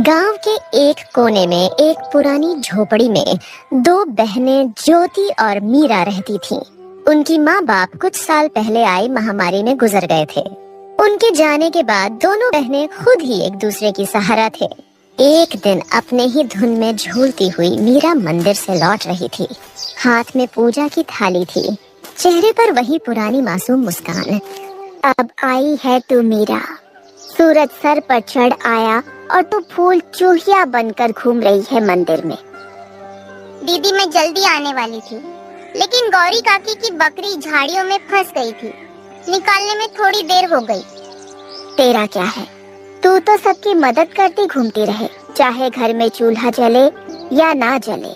गांव के एक कोने में एक पुरानी झोपड़ी में दो बहनें ज्योति और मीरा रहती थीं। उनकी माँ बाप कुछ साल पहले आई महामारी में गुजर गए थे। उनके जाने के बाद दोनों बहनें खुद ही एक दूसरे की सहारा थे। एक दिन अपने ही धुन में झूलती हुई मीरा मंदिर से लौट रही थी। हाथ में पूजा की थाली थी, चेहरे पर वही पुरानी मासूम मुस्कान। अब आई है तू मीरा, सूरज सर पर चढ़ आया और तू फूल चूहिया बनकर घूम रही है मंदिर में। दीदी मैं जल्दी आने वाली थी, लेकिन गौरी काकी की बकरी झाड़ियों में फंस गई थी। निकालने में थोड़ी देर हो गई। तेरा क्या है, तू तो सबकी मदद करती घूमती रहे, चाहे घर में चूल्हा जले या ना जले।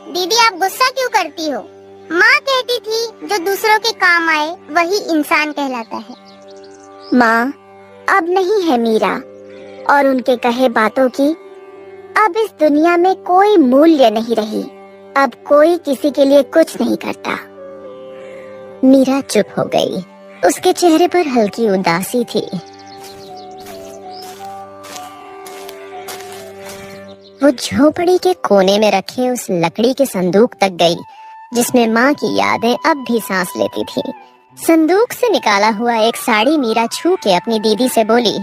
दीदी आप गुस्सा क्यों करती हो? माँ कहती थी जो दूसरों के काम आए वही इंसान कहलाता है। माँ अब नहीं है मीरा, और उनके कहे बातों की अब इस दुनिया में कोई मूल्य नहीं रही। अब कोई किसी के लिए कुछ नहीं करता। मीरा चुप हो गई। उसके चेहरे पर हल्की उदासी थी। वो झोपड़ी के कोने में रखे उस लकड़ी के संदूक तक गई जिसमें माँ की यादें अब भी सांस लेती थी। संदूक से निकाला हुआ एक साड़ी मीरा छू के अपनी दीदी से बोली,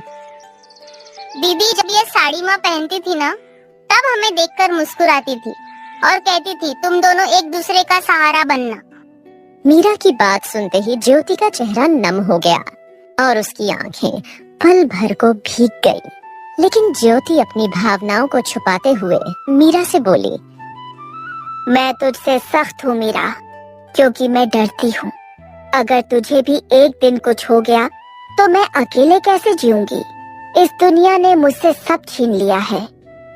दीदी जब ये साड़ी माँ पहनती थी ना, तब हमें देखकर मुस्कुराती थी और कहती थी तुम दोनों एक दूसरे का सहारा बनना। मीरा की बात सुनते ही ज्योति का चेहरा नम हो गया और उसकी आंखें पल भर को भीग गई। लेकिन ज्योति अपनी भावनाओं को छुपाते हुए मीरा से बोली, मैं तुझसे सख्त हूँ मीरा, क्योंकि मैं डरती हूँ। अगर तुझे भी एक दिन कुछ हो गया तो मैं अकेले कैसे जीऊंगी? इस दुनिया ने मुझसे सब छीन लिया है।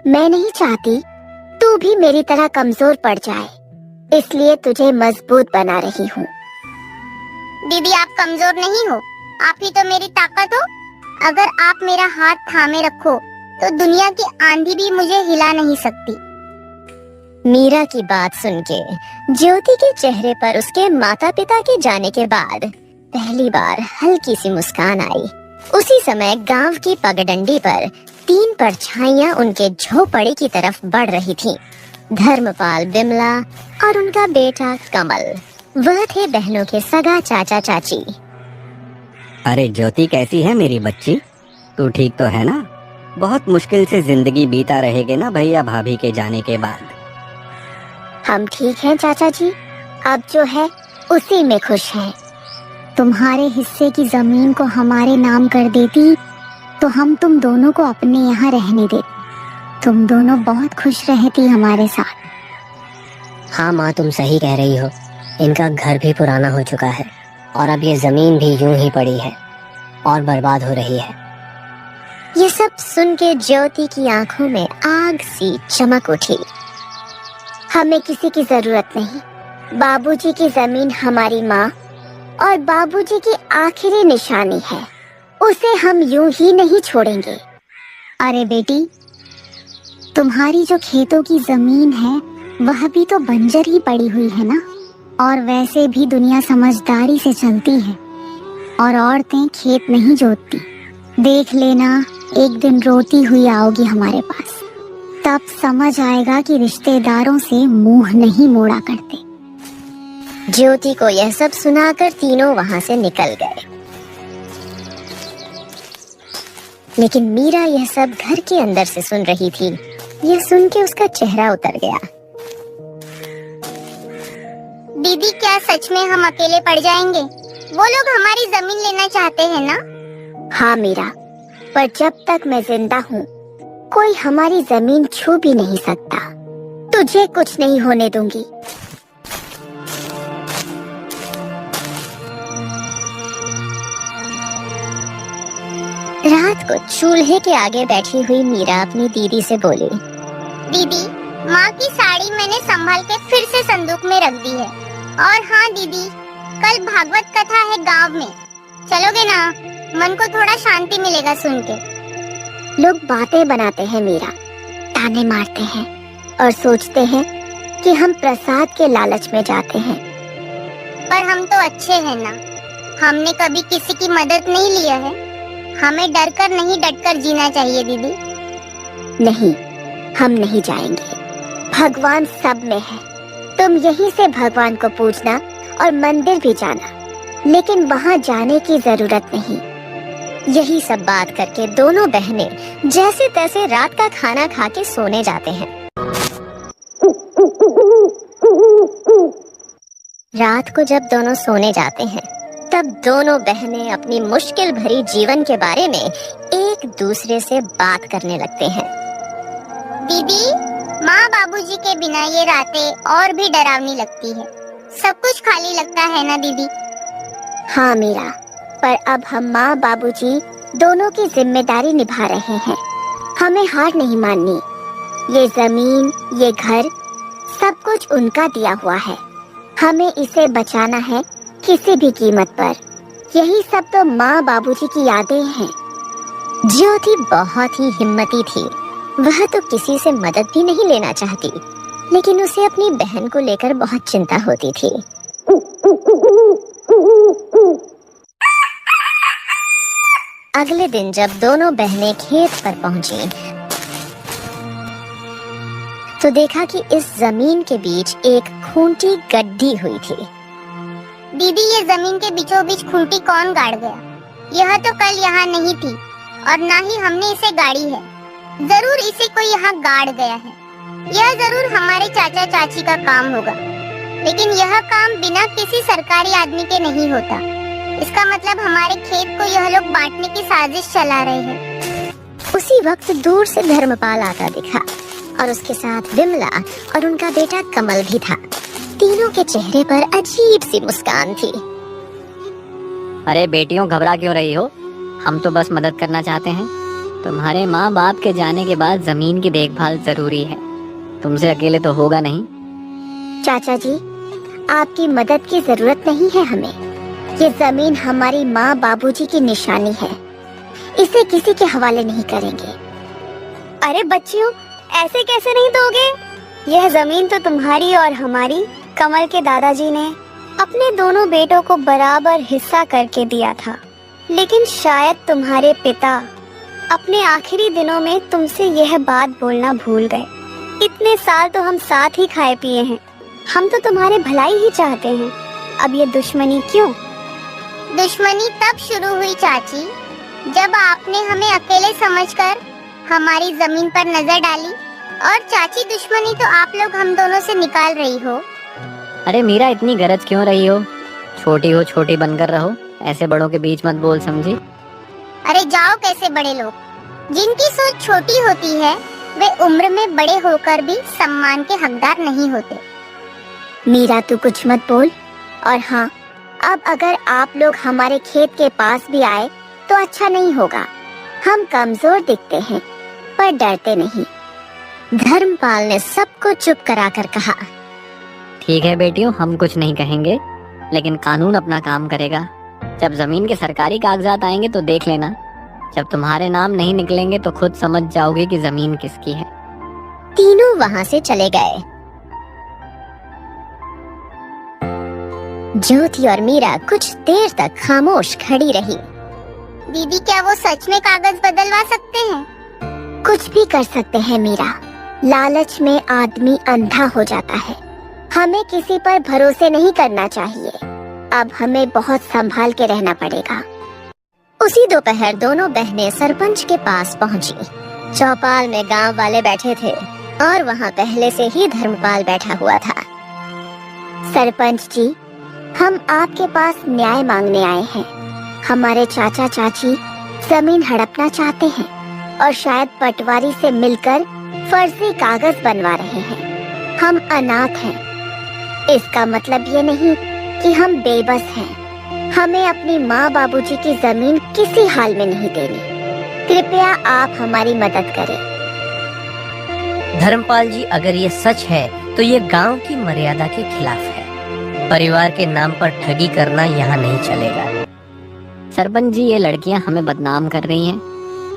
मैं नहीं चाहती तू भी मेरी तरह कमजोर पड़ जाए, इसलिए तुझे मजबूत बना रही हूँ। दीदी आप कमजोर नहीं हो, आप ही तो मेरी ताकत हो। अगर आप मेरा हाथ थामे रखो तो दुनिया की आंधी भी मुझे हिला नहीं सकती। मीरा की बात सुन के ज्योति के चेहरे पर उसके माता पिता के जाने के बाद पहली बार हल्की सी मुस्कान आई। उसी समय गांव की पगडंडी पर 3 परछाइयां उनके झोपड़ी की तरफ बढ़ रही थीं। धर्मपाल, बिमला और उनका बेटा कमल, वह थे बहनों के सगा चाचा चाची। अरे ज्योति कैसी है मेरी बच्ची, तू ठीक तो है ना? बहुत मुश्किल से जिंदगी बीता रहेगे ना भैया भाभी के जाने के बाद। हम ठीक हैं चाचा जी, अब जो है उसी में खुश हैं। तुम्हारे हिस्से की जमीन को हमारे नाम कर देती तो हम तुम दोनों को अपने यहाँ रहने देते। तुम दोनों बहुत खुश रहती हमारे साथ। हाँ माँ तुम सही कह रही हो, इनका घर भी पुराना हो चुका है और अब ये जमीन भी यूं ही पड़ी है और बर्बाद हो रही है। ये सब सुन के ज्योति की आंखों में आग सी चमक उठी। हमें किसी की जरूरत नहीं। बाबूजी की जमीन हमारी माँ और बाबूजी की आखिरी निशानी है, उसे हम यूं ही नहीं छोड़ेंगे। अरे बेटी, तुम्हारी जो खेतों की जमीन है वह भी तो बंजर ही पड़ी हुई है ना, और वैसे भी दुनिया समझदारी से चलती है और औरतें खेत नहीं जोतती। देख लेना, एक दिन रोती हुई आओगी हमारे पास, तब समझ आएगा कि रिश्तेदारों से मुंह नहीं मोड़ा करते। ज्योति को यह सब सुनाकर तीनों वहां से निकल गए। लेकिन मीरा यह सब घर के अंदर से सुन रही थी। यह सुन के उसका चेहरा उतर गया। दीदी क्या सच में हम अकेले पड़ जाएंगे? वो लोग हमारी जमीन लेना चाहते हैं ना? हाँ मीरा, पर जब तक मैं जिंदा हूँ कोई हमारी जमीन छू भी नहीं सकता। तुझे कुछ नहीं होने दूंगी। रात को चूल्हे के आगे बैठी हुई मीरा अपनी दीदी से बोली, दीदी माँ की साड़ी मैंने संभाल के फिर से संदूक में रख दी है। और हाँ दीदी, कल भागवत कथा है गांव में, चलोगे ना? मन को थोड़ा शांति मिलेगा सुन के। लोग बातें बनाते हैं मीरा, ताने मारते हैं और सोचते हैं कि हम प्रसाद के लालच में जाते हैं। पर हम तो अच्छे हैं ना, हमने कभी किसी की मदद नहीं लिया है। हमें डर कर नहीं डट कर जीना चाहिए दीदी। नहीं, हम नहीं जाएंगे। भगवान सब में है। तुम यहीं से भगवान को पूजना और मंदिर भी जाना, लेकिन वहाँ जाने की जरूरत नहीं। यही सब बात करके दोनों बहनें जैसे तैसे रात का खाना खा के सोने जाते हैं। रात को जब दोनों सोने जाते हैं, तब दोनों बहनें अपनी मुश्किल भरी जीवन के बारे में एक दूसरे से बात करने लगते हैं। दीदी, माँ बाबूजी के बिना ये रातें और भी डरावनी लगती है। सब कुछ खाली लगता है ना दीदी? हाँ मीरा, पर अब हम माँ बाबूजी दोनों की जिम्मेदारी निभा रहे हैं। हमें हार नहीं माननी। ये जमीन, ये घर, सब कुछ उनका दिया हुआ है। हमें इसे बचाना है किसी भी कीमत पर। यही सब तो माँ बाबूजी की यादें हैं। ज्योति बहुत ही हिम्मती थी। वह तो किसी से मदद भी नहीं लेना चाहती, लेकिन उसे अपनी बहन को लेकर बहुत चिंता होती थी। अगले दिन जब दोनों बहनें खेत पर पहुंची, तो देखा कि इस जमीन के बीच एक खूंटी गड्ढी हुई थी। दीदी, ये जमीन के बीचों बीच खूंटी कौन गाड़ गया? यह तो कल यहाँ नहीं थी और ना ही हमने इसे गाड़ी है। जरूर इसे कोई यहाँ गाड़ गया है। यह जरूर हमारे चाचा चाची का काम होगा, लेकिन यह काम बिना किसी सरकारी आदमी के नहीं होता। इसका मतलब हमारे खेत को यह लोग बांटने की साजिश चला रहे हैं। उसी वक्त दूर से धर्मपाल आता दिखा और उसके साथ विमला और उनका बेटा कमल भी था। तीनों के चेहरे पर अजीब सी मुस्कान थी। अरे बेटियों, घबरा क्यों रही हो? हम तो बस मदद करना चाहते हैं। तुम्हारे माँ बाप के जाने के बाद जमीन की देखभाल जरूरी है। तुमसे अकेले तो होगा नहीं। चाचा जी, आपकी मदद की जरूरत नहीं है हमें। ये जमीन हमारी माँ बाबूजी की निशानी है। इसे किसी के हवाले नहीं करेंगे। अरे बच्चियों, ऐसे कैसे नहीं दोगे? यह जमीन तो तुम्हारी और हमारी। कमल के दादाजी ने अपने दोनों बेटों को बराबर हिस्सा करके दिया था, लेकिन शायद तुम्हारे पिता अपने आखिरी दिनों में तुमसे यह बात बोलना भूल गए। इतने साल तो हम साथ ही खाए पिए हैं। हम तो तुम्हारे भलाई ही चाहते हैं। अब ये दुश्मनी क्यों? दुश्मनी तब शुरू हुई चाची, जब आपने हमें अकेले समझकर हमारी जमीन पर नजर डाली। और चाची, दुश्मनी तो आप लोग हम दोनों से निकाल रही हो। अरे मीरा, इतनी गरज क्यों रही हो? छोटी हो छोटी बनकर रहो। ऐसे बड़ों के बीच मत बोल, समझी? अरे जाओ, कैसे बड़े लोग? जिनकी सोच छोटी होती है, वे उम्र में बड़े होकर भी सम्मान के हकदार नहीं होते। मीरा, तू कुछ मत बोल। और हाँ, अब अगर आप लोग हमारे खेत के पास भी आए तो अच्छा नहीं होगा। हम कमजोर दिखते हैं पर डरते नहीं। धर्मपाल ने सबको चुप कराकर कहा। ठीक है बेटियों, हम कुछ नहीं कहेंगे, लेकिन कानून अपना काम करेगा। जब जमीन के सरकारी कागजात आएंगे तो देख लेना। जब तुम्हारे नाम नहीं निकलेंगे तो खुद समझ जाओगे कि जमीन किसकी है। तीनों वहाँ से चले गए। ज्योति और मीरा कुछ देर तक खामोश खड़ी रही। दीदी, क्या वो सच में कागज बदलवा सकते हैं? कुछ भी कर सकते हैं मीरा। लालच में आदमी अंधा हो जाता है। हमें किसी पर भरोसे नहीं करना चाहिए। अब हमें बहुत संभाल के रहना पड़ेगा। उसी दोपहर दोनों बहनें सरपंच के पास पहुंची। चौपाल में गांव वाले बैठे थे और वहां पहले से ही धर्मपाल बैठा हुआ था। सरपंच जी, हम आपके पास न्याय मांगने आए हैं। हमारे चाचा चाची जमीन हड़पना चाहते हैं और शायद पटवारी से मिलकर फर्जी कागज बनवा रहे हैं। हम अनाथ हैं। इसका मतलब ये नहीं कि हम बेबस हैं। हमें अपनी माँ बाबूजी की जमीन किसी हाल में नहीं देनी। कृपया आप हमारी मदद करें। धर्मपाल जी, अगर ये सच है तो ये गांव की मर्यादा के खिलाफ है। परिवार के नाम पर ठगी करना यहाँ नहीं चलेगा। सरपंच जी, ये लड़कियां हमें बदनाम कर रही हैं।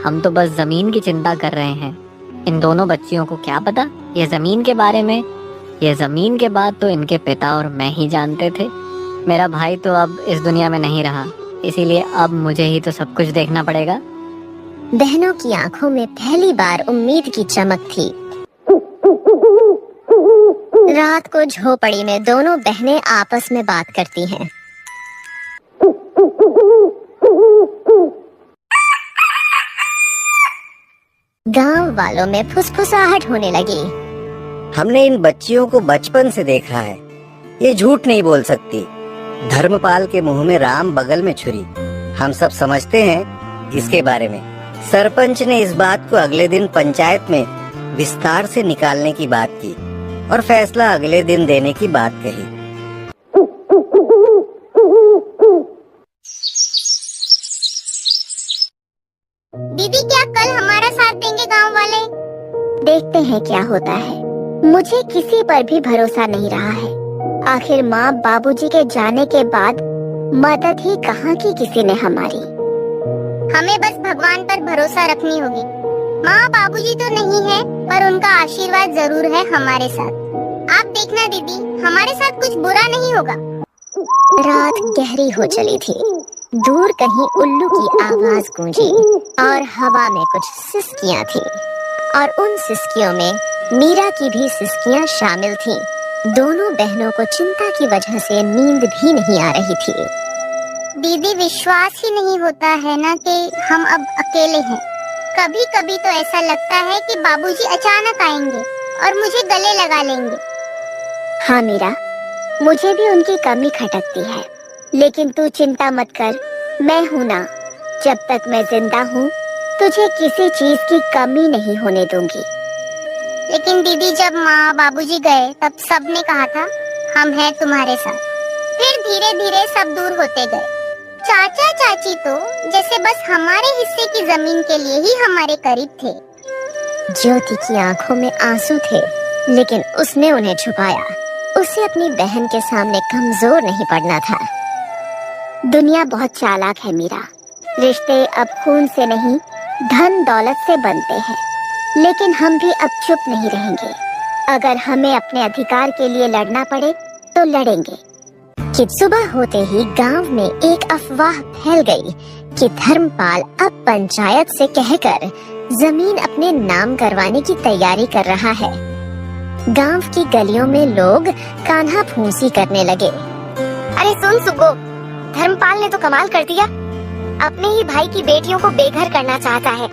हम तो बस जमीन की चिंता कर रहे हैं। इन दोनों बच्चियों को क्या पता ये जमीन के बारे में। ये जमीन के बाद तो इनके पिता और मैं ही जानते थे। मेरा भाई तो अब इस दुनिया में नहीं रहा, इसीलिए अब मुझे ही तो सब कुछ देखना पड़ेगा। बहनों की आंखों में पहली बार उम्मीद की चमक थी। रात को झोपड़ी में दोनों बहनें आपस में बात करती हैं। गांव वालों में फुसफुसाहट होने लगी। हमने इन बच्चियों को बचपन से देखा है, ये झूठ नहीं बोल सकती। धर्मपाल के मुंह में राम, बगल में छुरी। हम सब समझते हैं इसके बारे में। सरपंच ने इस बात को अगले दिन पंचायत में विस्तार से निकालने की बात की और फैसला अगले दिन देने की बात कही। दीदी क्या कल हमारा साथ देंगे गांव वाले? देखते हैं क्या होता है। मुझे किसी पर भी भरोसा नहीं रहा है। आखिर माँ बाबूजी के जाने के बाद मदद ही कहाँ की किसी ने हमारी। हमें बस भगवान पर भरोसा रखनी होगी। माँ बाबूजी तो नहीं है, पर उनका आशीर्वाद जरूर है हमारे साथ। आप देखना दीदी, हमारे साथ कुछ बुरा नहीं होगा। रात गहरी हो चली थी। दूर कहीं उल्लू की आवाज गूंजी और हवा में कुछ सिसकियां थी, और उन सिसकियों में मीरा की भी सिसकियां शामिल थीं। दोनों बहनों को चिंता की वजह से नींद भी नहीं आ रही थी। दीदी विश्वास ही नहीं होता है ना कि हम अब अकेले हैं। कभी कभी तो ऐसा लगता है कि बाबूजी अचानक आएंगे और मुझे गले लगा लेंगे। हाँ मीरा, मुझे भी उनकी कमी खटकती है, लेकिन तू चिंता मत कर, मैं हूँ ना। जब तक मैं जिंदा हूँ तुझे किसी चीज की कमी नहीं होने दूंगी। लेकिन दीदी जब माँ बाबूजी गए तब सबने कहा था हम हैं तुम्हारे साथ। फिर धीरे धीरे सब दूर होते गए। चाचा चाची तो जैसे बस हमारे हिस्से की जमीन के लिए ही हमारे करीब थे। ज्योति की आंखों में आंसू थे, लेकिन उसने उन्हें छुपाया। उसे अपनी बहन के सामने कमजोर नहीं पड़ना था। दुनिया बहुत चालाक है मीरा। रिश्ते अब खून से नहीं, धन दौलत से बनते हैं। लेकिन हम भी अब चुप नहीं रहेंगे। अगर हमें अपने अधिकार के लिए लड़ना पड़े तो लड़ेंगे। कि सुबह होते ही गांव में एक अफवाह फैल गई कि धर्मपाल अब पंचायत से कहकर जमीन अपने नाम करवाने की तैयारी कर रहा है। गांव की गलियों में लोग कान्हा फूंसी करने लगे। अरे सुन सुगो, धर्मपाल ने तो कमाल कर दिया। अपने ही भाई की बेटियों को बेघर करना चाहता है।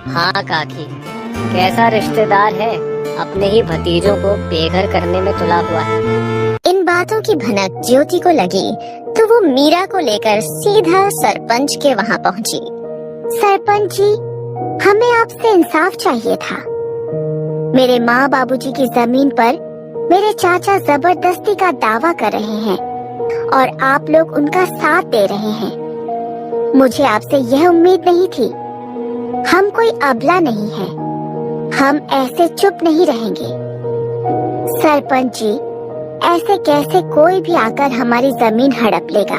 हाँ काकी, कैसा रिश्तेदार है, अपने ही भतीजों को बेघर करने में तुला हुआ है। इन बातों की भनक ज्योति को लगी तो वो मीरा को लेकर सीधा सरपंच के वहाँ पहुँची। सरपंच जी, हमें आपसे इंसाफ चाहिए था। मेरे माँ बाबूजी की जमीन पर मेरे चाचा जबरदस्ती का दावा कर रहे हैं और आप लोग उनका साथ दे रहे हैं। मुझे आपसे यह उम्मीद नहीं थी। हम कोई अबला नहीं है, हम ऐसे चुप नहीं रहेंगे। सरपंच जी, ऐसे कैसे कोई भी आकर हमारी जमीन हड़प लेगा।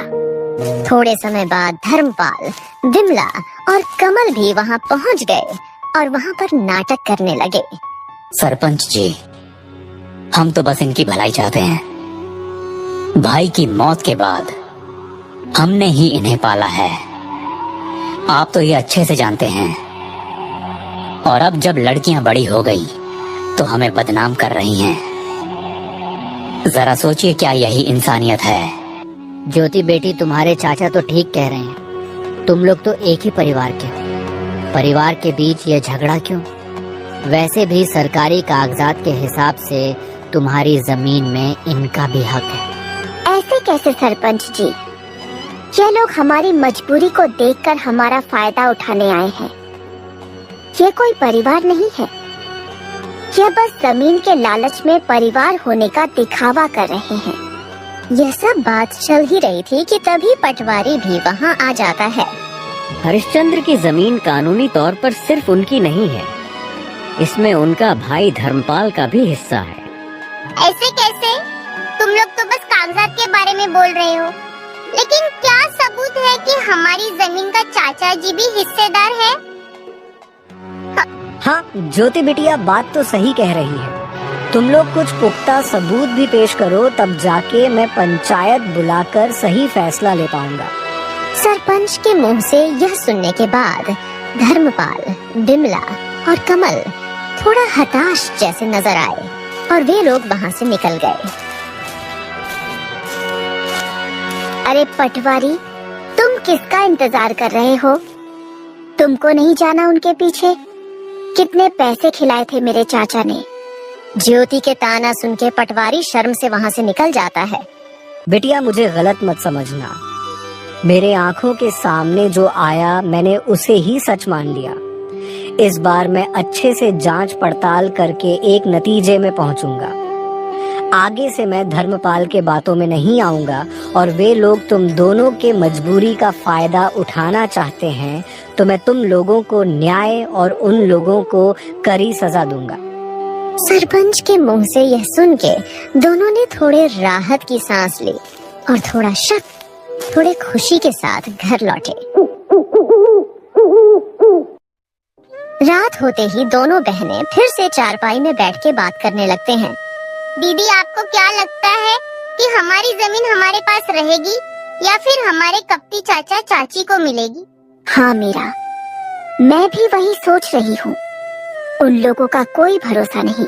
थोड़े समय बाद धर्मपाल, विमला और कमल भी वहाँ पहुँच गए और वहाँ पर नाटक करने लगे। सरपंच जी, हम तो बस इनकी भलाई चाहते हैं। भाई की मौत के बाद हमने ही इन्हें पाला है, आप तो ये अच्छे से जानते हैं। और अब जब लड़कियां बड़ी हो गई तो हमें बदनाम कर रही हैं। जरा सोचिए, क्या यही इंसानियत है? ज्योति बेटी, तुम्हारे चाचा तो ठीक कह रहे हैं। तुम लोग तो एक ही परिवार के हो। परिवार के बीच ये झगड़ा क्यों? वैसे भी सरकारी कागजात के हिसाब से तुम्हारी जमीन में इनका भी हक है। ऐसे कैसे सरपंच जी? ये लोग हमारी मजबूरी को देखकर हमारा फायदा उठाने आए हैं। ये कोई परिवार नहीं है। ये बस जमीन के लालच में परिवार होने का दिखावा कर रहे हैं। यह सब बात चल ही रही थी कि तभी पटवारी भी वहाँ आ जाता है। हरिश्चंद्र की जमीन कानूनी तौर पर सिर्फ उनकी नहीं है, इसमें उनका भाई धर्मपाल का भी हिस्सा है। ऐसे कैसे? तुम लोग तो बस कागजात के बारे में बोल रहे हो, लेकिन क्या सबूत है कि हमारी जमीन का चाचा जी भी हिस्सेदार है? हाँ ज्योति बिटिया, बात तो सही कह रही है। तुम लोग कुछ पुख्ता सबूत भी पेश करो, तब जाके मैं पंचायत बुलाकर सही फैसला ले पाऊंगा। सरपंच के मुंह से यह सुनने के बाद धर्मपाल, बिमला और कमल थोड़ा हताश जैसे नजर आए और वे लोग वहां से निकल गए। अरे पटवारी, तुम किसका इंतजार कर रहे हो? तुमको नहीं जाना उनके पीछे? कितने पैसे खिलाए थे मेरे चाचा ने। ज्योति के ताना सुन के पटवारी शर्म से वहां से निकल जाता है। बिटिया, मुझे गलत मत समझना। मेरे आंखों के सामने जो आया मैंने उसे ही सच मान लिया। इस बार मैं अच्छे से जांच पड़ताल करके एक नतीजे में पहुंचूंगा। आगे से मैं धर्मपाल के बातों में नहीं आऊंगा और वे लोग तुम दोनों के मजबूरी का फायदा उठाना चाहते हैं तो मैं तुम लोगों को न्याय और उन लोगों को कड़ी सजा दूंगा। सरपंच के मुंह से यह सुन के दोनों ने थोड़े राहत की सांस ली और थोड़ा शक, थोड़े खुशी के साथ घर लौटे। रात होते ही दोनों बहनें फिर से चारपाई में बैठ के बात करने लगते हैं। दीदी, आपको क्या लगता है कि हमारी जमीन हमारे पास रहेगी या फिर हमारे कपटी चाचा चाची को मिलेगी? हाँ मीरा, मैं भी वही सोच रही हूँ। उन लोगों का कोई भरोसा नहीं।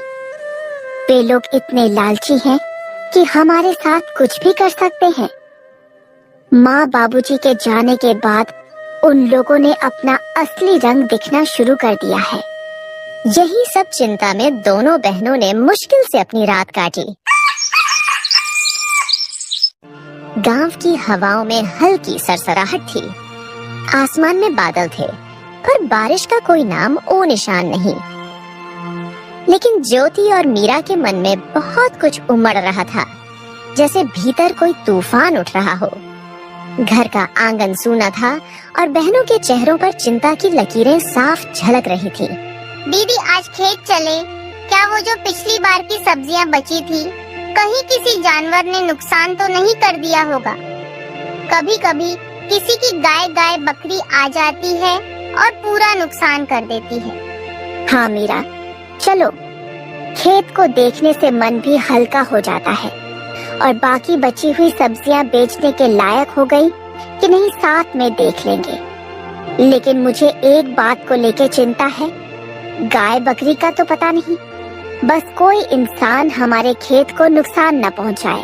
वे लोग इतने लालची हैं कि हमारे साथ कुछ भी कर सकते हैं। माँ बाबूजी के जाने के बाद उन लोगों ने अपना असली रंग दिखना शुरू कर दिया है। यही सब चिंता में दोनों बहनों ने मुश्किल से अपनी रात काटी। गांव की हवाओं में हल्की सरसराहट थी। आसमान में बादल थे पर बारिश का कोई नाम ओ निशान नहीं। लेकिन ज्योति और मीरा के मन में बहुत कुछ उमड़ रहा था, जैसे भीतर कोई तूफान उठ रहा हो। घर का आंगन सूना था और बहनों के चेहरों पर चिंता की लकीरें साफ झलक रही थी। दीदी, आज खेत चले क्या? वो जो पिछली बार की सब्जियां बची थी, कहीं किसी जानवर ने नुकसान तो नहीं कर दिया होगा? कभी कभी किसी की गाय बकरी आ जाती है और पूरा नुकसान कर देती है। हाँ मीरा, चलो, खेत को देखने से मन भी हल्का हो जाता है। और बाकी बची हुई सब्जियां बेचने के लायक हो गई कि नहीं साथ में देख लेंगे। लेकिन मुझे एक बात को लेके चिंता है। गाय बकरी का तो पता नहीं, बस कोई इंसान हमारे खेत को नुकसान न पहुंचाए।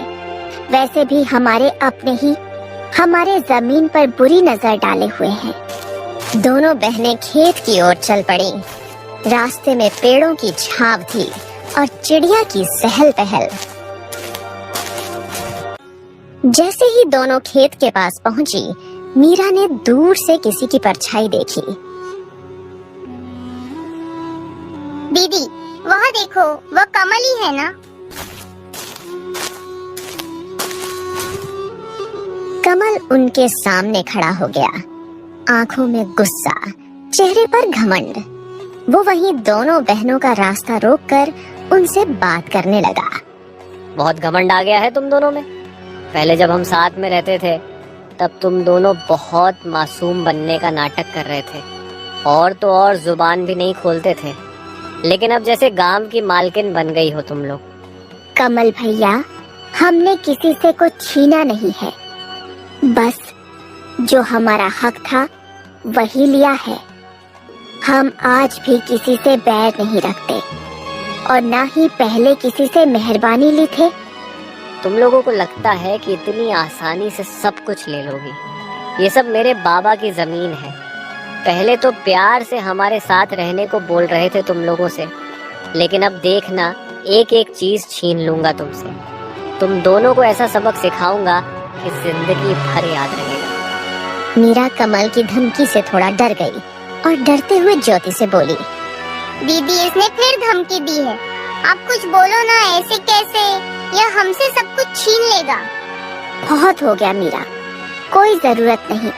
वैसे भी हमारे अपने ही हमारे जमीन पर बुरी नजर डाले हुए हैं। दोनों बहनें खेत की ओर चल पड़ी। रास्ते में पेड़ों की छाव थी और चिड़िया की सहल पहल। जैसे ही दोनों खेत के पास पहुंची, मीरा ने दूर से किसी की परछाई देखी। दीदी, वह देखो, वह कमल ही है ना? कमल उनके सामने खड़ा हो गया, आंखों में गुस्सा, चेहरे पर घमंड। वो वहीं दोनों बहनों का रास्ता रोककर उनसे बात करने लगा। बहुत घमंड आ गया है तुम दोनों में। पहले जब हम साथ में रहते थे तब तुम दोनों बहुत मासूम बनने का नाटक कर रहे थे और तो और जुबान भी नहीं खोलते थे। लेकिन अब जैसे गांव की मालकिन बन गई हो तुम लोग। कमल भैया, हमने किसी से कुछ छीना नहीं है, बस जो हमारा हक था वही लिया है। हम आज भी किसी से बैर नहीं रखते और ना ही पहले किसी से मेहरबानी ली थे। तुम लोगों को लगता है कि इतनी आसानी से सब कुछ ले लोगी। ये सब मेरे बाबा की जमीन है। पहले तो प्यार से हमारे साथ रहने को बोल रहे थे तुम लोगों से, लेकिन अब देखना, एक एक चीज छीन लूंगा तुमसे। तुम दोनों को ऐसा सबक सिखाऊंगा कि जिंदगी भर याद रहेगा। मीरा कमल की धमकी से थोड़ा डर गई और डरते हुए ज्योति से बोली, दीदी, इसने फिर धमकी दी है। आप कुछ बोलो ना, ऐसे कैसे? यह हमसे सब कुछ छीन लेगा। बहुत हो गया मीरा, कोई जरूरत नहीं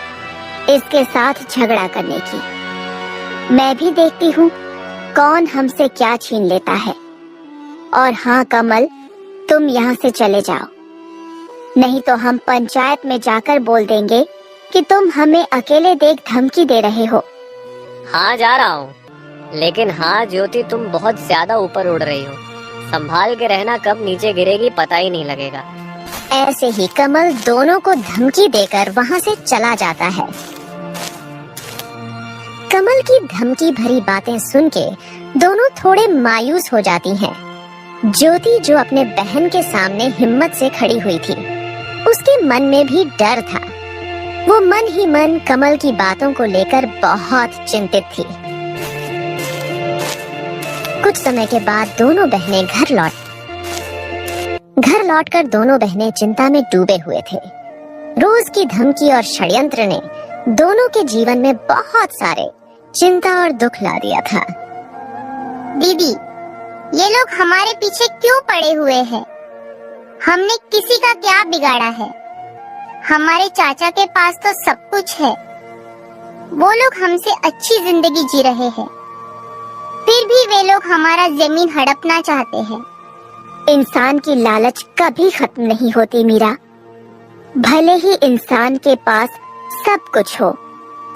इसके साथ झगड़ा करने की। मैं भी देखती हूँ कौन हमसे क्या छीन लेता है। और हाँ कमल, तुम यहाँ से चले जाओ, नहीं तो हम पंचायत में जाकर बोल देंगे कि तुम हमें अकेले देख धमकी दे रहे हो। हाँ, जा रहा हूँ, लेकिन हाँ ज्योति, तुम बहुत ज्यादा ऊपर उड़ रही हो। संभाल के रहना, कब नीचे गिरेगी पता ही नहीं लगेगा। ऐसे ही कमल दोनों को धमकी देकर वहाँ से चला जाता है। कमल की धमकी भरी बातें सुन के दोनों थोड़े मायूस हो जाती हैं। ज्योति जो अपने बहन के सामने हिम्मत से खड़ी हुई थी, उसके मन में भी डर था। वो मन ही मन कमल की बातों को लेकर बहुत चिंतित थी। कुछ समय के बाद दोनों बहनें घर लौटकर दोनों बहनें चिंता में डूबे हुए थे। रोज की धमकी और षड्यंत्र ने दोनों के जीवन में बहुत सारे चिंता और दुख ला दिया था। दीदी, ये लोग हमारे पीछे क्यों पड़े हुए हैं? हमने किसी का क्या बिगाड़ा है? हमारे चाचा के पास तो सब कुछ है। वो लोग हमसे अच्छी जिंदगी जी रहे हैं, फिर भी वे लोग हमारा जमीन हड़पना चाहते हैं। इंसान की लालच कभी खत्म नहीं होती मीरा। भले ही इंसान के पास सब कुछ हो,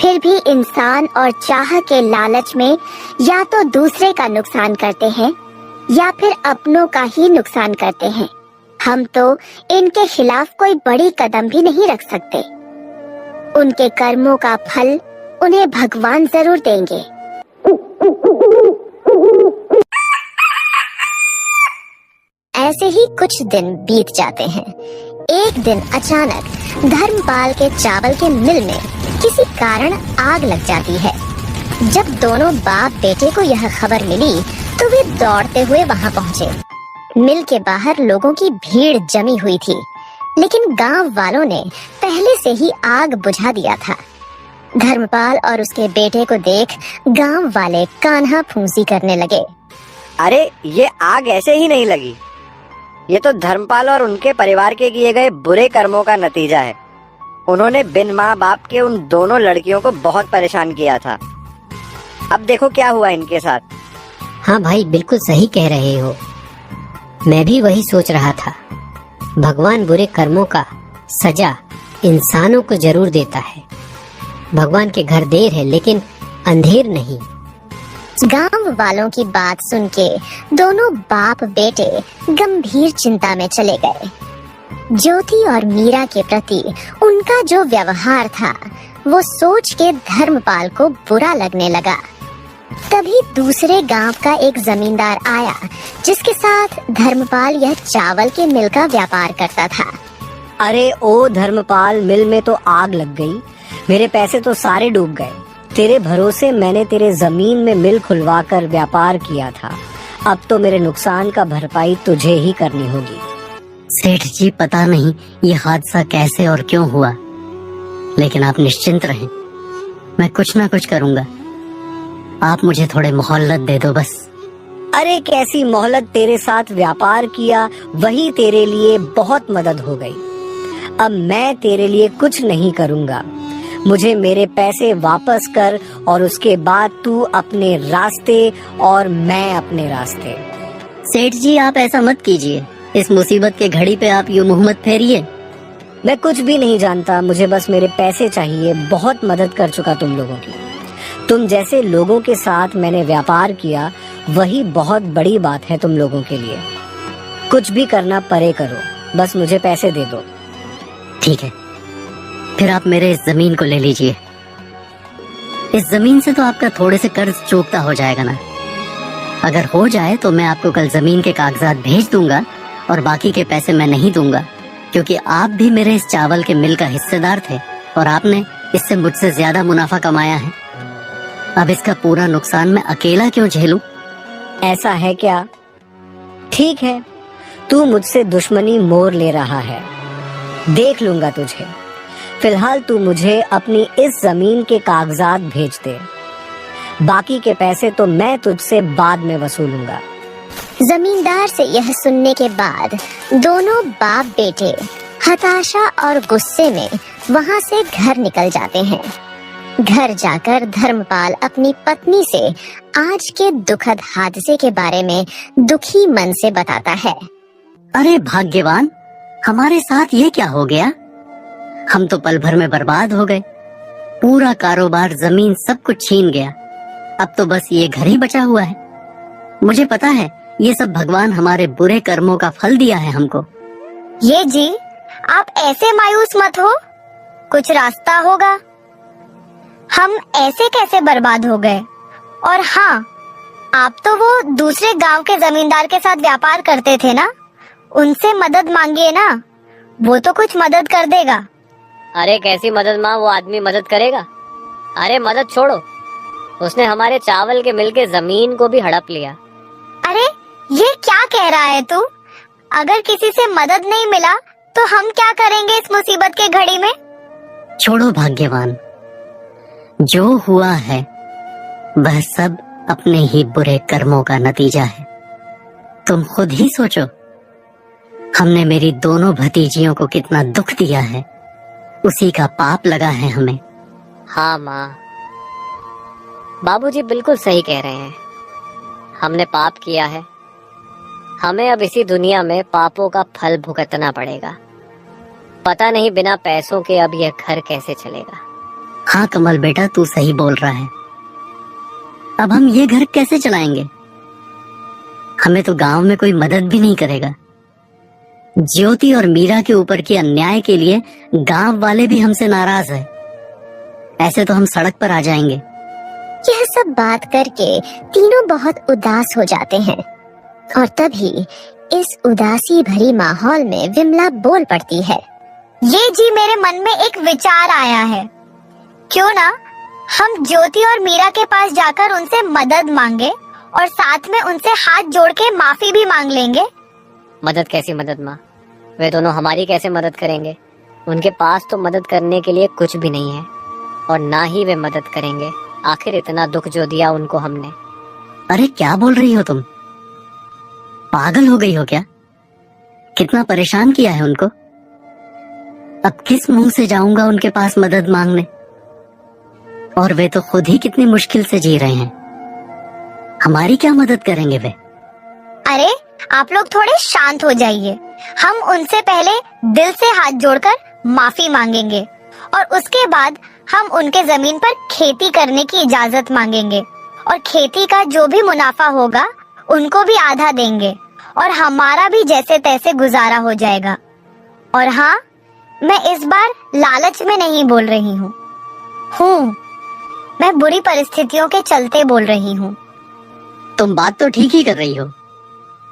फिर भी इंसान और चाह के लालच में या तो दूसरे का नुकसान करते हैं या फिर अपनों का ही नुकसान करते हैं। हम तो इनके खिलाफ कोई बड़ी कदम भी नहीं रख सकते। उनके कर्मों का फल उन्हें भगवान जरूर देंगे। ऐसे ही कुछ दिन बीत जाते हैं। एक दिन अचानक धर्मपाल के चावल के मिल में किसी कारण आग लग जाती है। जब दोनों बाप बेटे को यह खबर मिली तो वे दौड़ते हुए वहां पहुंचे। मिल के बाहर लोगों की भीड़ जमी हुई थी, लेकिन गांव वालों ने पहले से ही आग बुझा दिया था। धर्मपाल और उसके बेटे को देख गांव वाले कान्हा फूंसी करने लगे। अरे ये आग ऐसे ही नहीं लगी, ये तो धर्मपाल और उनके परिवार के किए गए बुरे कर्मों का नतीजा है। उन्होंने बिन माँ बाप के उन दोनों लड़कियों को बहुत परेशान किया था। अब देखो क्या हुआ इनके साथ। हाँ भाई, बिल्कुल सही कह रहे हो। मैं भी वही सोच रहा था। भगवान बुरे कर्मों का सजा इंसानों को जरूर देता है। भगवान के घर देर है लेकिन अंधेर नहीं। गांव वालों की बात सुन के दोनों बाप बेटे गंभीर चिंता में चले गए। ज्योति और मीरा के प्रति उनका जो व्यवहार था वो सोच के धर्मपाल को बुरा लगने लगा। तभी दूसरे गांव का एक जमींदार आया जिसके साथ धर्मपाल यह चावल के मिल का व्यापार करता था। अरे ओ धर्मपाल, मिल में तो आग लग गई, मेरे पैसे तो सारे डूब गए। तेरे भरोसे मैंने तेरे जमीन में मिल खुलवाकर व्यापार किया था, अब तो मेरे नुकसान का भरपाई तुझे ही करनी होगी। सेठ जी, पता नहीं ये हादसा कैसे और क्यों हुआ, लेकिन आप निश्चिंत रहें, मैं कुछ ना कुछ करूंगा। आप मुझे थोड़े मोहल्लत दे दो बस। अरे कैसी मोहलत, तेरे साथ व्यापार किया वही तेरे लिए बहुत मदद हो गई। अब मैं तेरे लिए कुछ नहीं करूंगा, मुझे मेरे पैसे वापस कर और उसके बाद तू अपने रास्ते और मैं अपने रास्ते। सेठ जी, आप ऐसा मत कीजिए, इस मुसीबत के घड़ी पे आप यूं मुंह मत फेरिए। मैं कुछ भी नहीं जानता, मुझे बस मेरे पैसे चाहिए। बहुत मदद कर चुका तुम लोगों की। तुम जैसे लोगों के साथ मैंने व्यापार किया वही बहुत बड़ी बात है तुम लोगों के लिए। कुछ भी करना परे करो, बस मुझे पैसे दे दो। ठीक है, फिर आप मेरे इस जमीन को ले लीजिए। इस जमीन से तो आपका थोड़े से कर्ज चूकता हो जाएगा ना। अगर हो जाए तो मैं आपको कल जमीन के कागजात भेज दूंगा और बाकी के पैसे मैं नहीं दूंगा, क्योंकि आप भी मेरे इस चावल के मिल का हिस्सेदार थे और आपने इससे मुझसे ज्यादा मुनाफा कमाया है। अब इसका पूरा नुकसान मैं अकेला क्यों झेलूं? ऐसा है क्या? ठीक है, तू मुझसे दुश्मनी मोल ले रहा है, देख लूंगा तुझे। फिलहाल तू मुझे अपनी इस जमीन के कागजात भेज दे, बाकी के पैसे तो मैं तुझसे बाद में वसूलूंगा। जमींदार से यह सुनने के बाद दोनों बाप बेटे हताशा और गुस्से में वहां से घर निकल जाते हैं। घर जाकर धर्मपाल अपनी पत्नी से आज के दुखद हादसे के बारे में दुखी मन से बताता है। अरे भाग्यवान, हमारे साथ ये क्या हो गया? हम तो पल भर में बर्बाद हो गए। पूरा कारोबार, जमीन, सब कुछ छीन गया। अब तो बस ये घर ही बचा हुआ है। मुझे पता है ये सब भगवान हमारे बुरे कर्मों का फल दिया है हमको। ये जी, आप ऐसे मायूस मत हो, कुछ रास्ता होगा। हम ऐसे कैसे बर्बाद हो गए? और हाँ, आप तो वो दूसरे गांव के जमींदार के साथ व्यापार करते थे ना, उनसे मदद मांगिए ना, वो तो कुछ मदद कर देगा। अरे कैसी मदद माँ, वो आदमी मदद करेगा? अरे मदद छोड़ो, उसने हमारे चावल के मिल के जमीन को भी हड़प लिया। अरे ये क्या कह रहा है तू? अगर किसी से मदद नहीं मिला तो हम क्या करेंगे इस मुसीबत के घड़ी में? छोड़ो भाग्यवान, जो हुआ है वह सब अपने ही बुरे कर्मों का नतीजा है। तुम खुद ही सोचो, हमने मेरी दोनों भतीजियों को कितना दुख दिया है, उसी का पाप लगा है हमें। हाँ माँ, बाबूजी बिल्कुल सही कह रहे हैं। हमने पाप किया है, हमें अब इसी दुनिया में पापों का फल भुगतना पड़ेगा। पता नहीं बिना पैसों के अब यह घर कैसे चलेगा। हाँ कमल बेटा, तू सही बोल रहा है। अब हम ये घर कैसे चलाएंगे? हमें तो गांव में कोई मदद भी नहीं करेगा। ज्योति और मीरा के ऊपर के अन्याय के लिए गांव वाले भी हमसे नाराज है। ऐसे तो हम सड़क पर आ जाएंगे। यह सब बात करके तीनों बहुत उदास हो जाते हैं और तभी इस उदासी भरी माहौल में विमला बोल पड़ती है। ये जी मेरे मन में एक विचार आया है, क्यों ना हम ज्योति और मीरा के पास जाकर उनसे मदद मांगे और साथ में उनसे हाथ जोड़ के माफी भी मांग लेंगे। मदद कैसी मदद माँ, वे दोनों हमारी कैसे मदद करेंगे? उनके पास तो मदद करने के लिए कुछ भी नहीं है और ना ही वे मदद करेंगे। आखिर इतना दुख जो दिया उनको हमने। अरे क्या बोल रही हो तुम? पागल हो गई हो क्या? कितना परेशान किया है उनको। अब किस मुंह से जाऊंगा उनके पास मदद मांगने? और वे तो खुद ही कितनी मुश्किल से जी रहे हैं, हमारी क्या मदद करेंगे वे? अरे आप लोग थोड़े शांत हो जाइए। हम उनसे पहले दिल से हाथ जोड़कर माफी मांगेंगे और उसके बाद हम उनके जमीन पर खेती करने की इजाजत मांगेंगे और खेती का जो भी मुनाफा होगा उनको भी आधा देंगे और हमारा भी जैसे तैसे गुजारा हो जाएगा। और हाँ, मैं इस बार लालच में नहीं बोल रही हूँ, मैं बुरी परिस्थितियों के चलते बोल रही हूँ। तुम बात तो ठीक ही कर रही हो।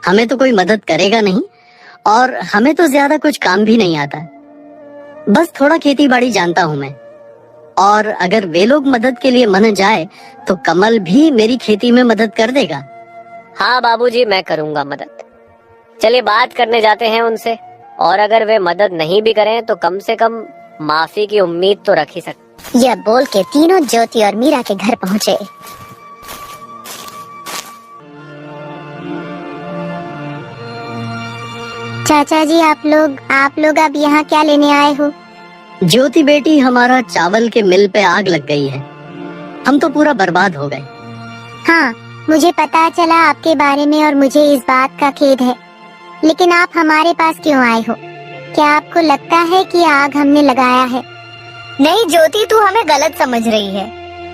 हमें तो कोई मदद करेगा नहीं और हमें तो ज्यादा कुछ काम भी नहीं आता। बस थोड़ा खेती बाड़ी जानता हूँ मैं, और अगर वे लोग मदद के लिए मन जाए तो कमल भी मेरी खेती में मदद कर देगा। हाँ बाबूजी, मैं करूंगा मदद। चलिए बात करने जाते हैं उनसे, और अगर वे मदद नहीं भी करें तो कम से कम माफी की उम्मीद तो रख ही सकते। यह बोल के तीनों ज्योति और मीरा के घर पहुँचे। चाचा जी, आप लोग अब यहाँ क्या लेने आए हो? ज्योति बेटी, हमारा चावल के मिल पे आग लग गई है, हम तो पूरा बर्बाद हो गए। हाँ, मुझे पता चला आपके बारे में और मुझे इस बात का खेद है, लेकिन आप हमारे पास क्यों आए हो? क्या आपको लगता है कि आग हमने लगाया है? नहीं ज्योति, तू हमें गलत समझ रही है।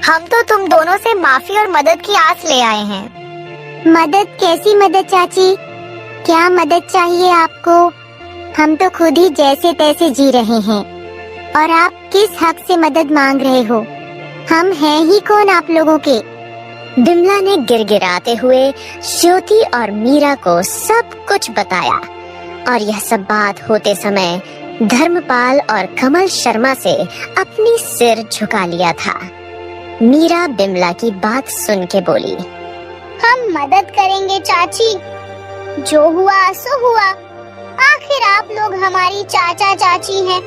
हम तो तुम दोनों से माफी और मदद की आस ले आए हैं। मदद? कैसी मदद चाची? क्या मदद चाहिए आपको? हम तो खुद ही जैसे तैसे जी रहे हैं और आप किस हक से मदद मांग रहे हो? हम हैं ही कौन आप लोगों के? बिमला ने गिड़गिड़ाते हुए ज्योति और मीरा को सब कुछ बताया और यह सब बात होते समय धर्मपाल और कमल शर्मा से अपनी सिर झुका लिया था। मीरा बिमला की बात सुन के बोली, हम मदद करेंगे चाची, जो हुआ सो हुआ। आखिर आप लोग हमारी चाचा चाची हैं,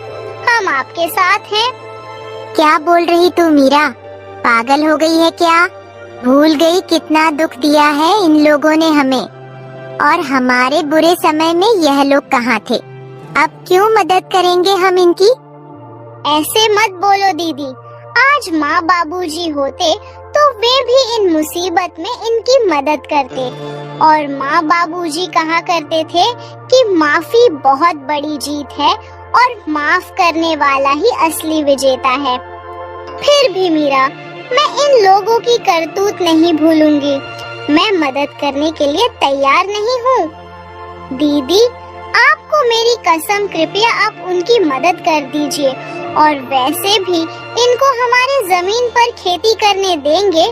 हम आपके साथ हैं। क्या बोल रही तू मीरा? पागल हो गई है क्या? भूल गई कितना दुख दिया है इन लोगों ने हमें, और हमारे बुरे समय में यह लोग कहाँ थे? अब क्यों मदद करेंगे हम इनकी? ऐसे मत बोलो दीदी, आज माँ बाबूजी होते तो वे भी इन मुसीबत में इनकी मदद करते। और माँ बाबूजी कहा करते थे कि माफी बहुत बड़ी जीत है और माफ करने वाला ही असली विजेता है। फिर भी मीरा, मैं इन लोगों की करतूत नहीं भूलूंगी। मैं मदद करने के लिए तैयार नहीं हूँ। दीदी, आपको मेरी कसम, कृपया आप उनकी मदद कर दीजिए और वैसे भी इनको हमारे जमीन पर खेती करने देंगे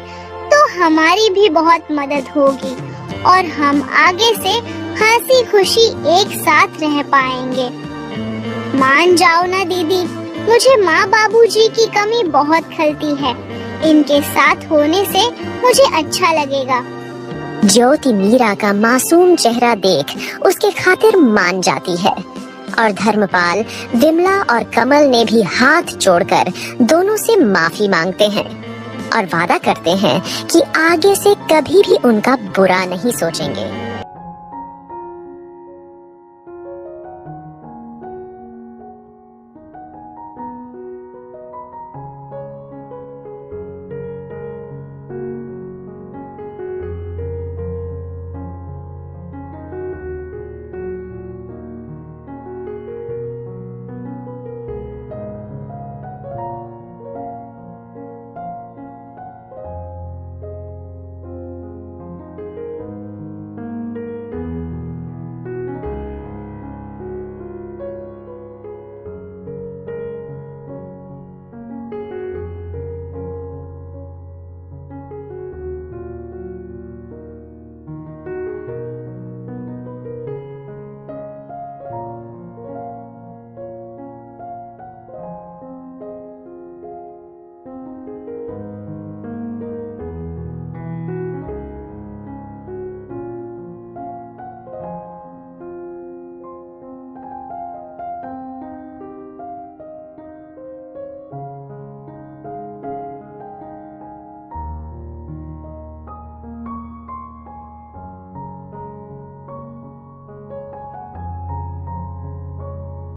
तो हमारी भी बहुत मदद होगी और हम आगे से हंसी खुशी एक साथ रह पाएंगे। मान जाओ ना दीदी, मुझे माँ बाबूजी की कमी बहुत खलती है। इनके साथ होने से मुझे अच्छा लगेगा। ज्योति मीरा का मासूम चेहरा देख उसके खातिर मान जाती है और धर्मपाल, विमला और कमल ने भी हाथ जोड़कर दोनों से माफी मांगते हैं और वादा करते हैं कि आगे से कभी भी उनका बुरा नहीं सोचेंगे।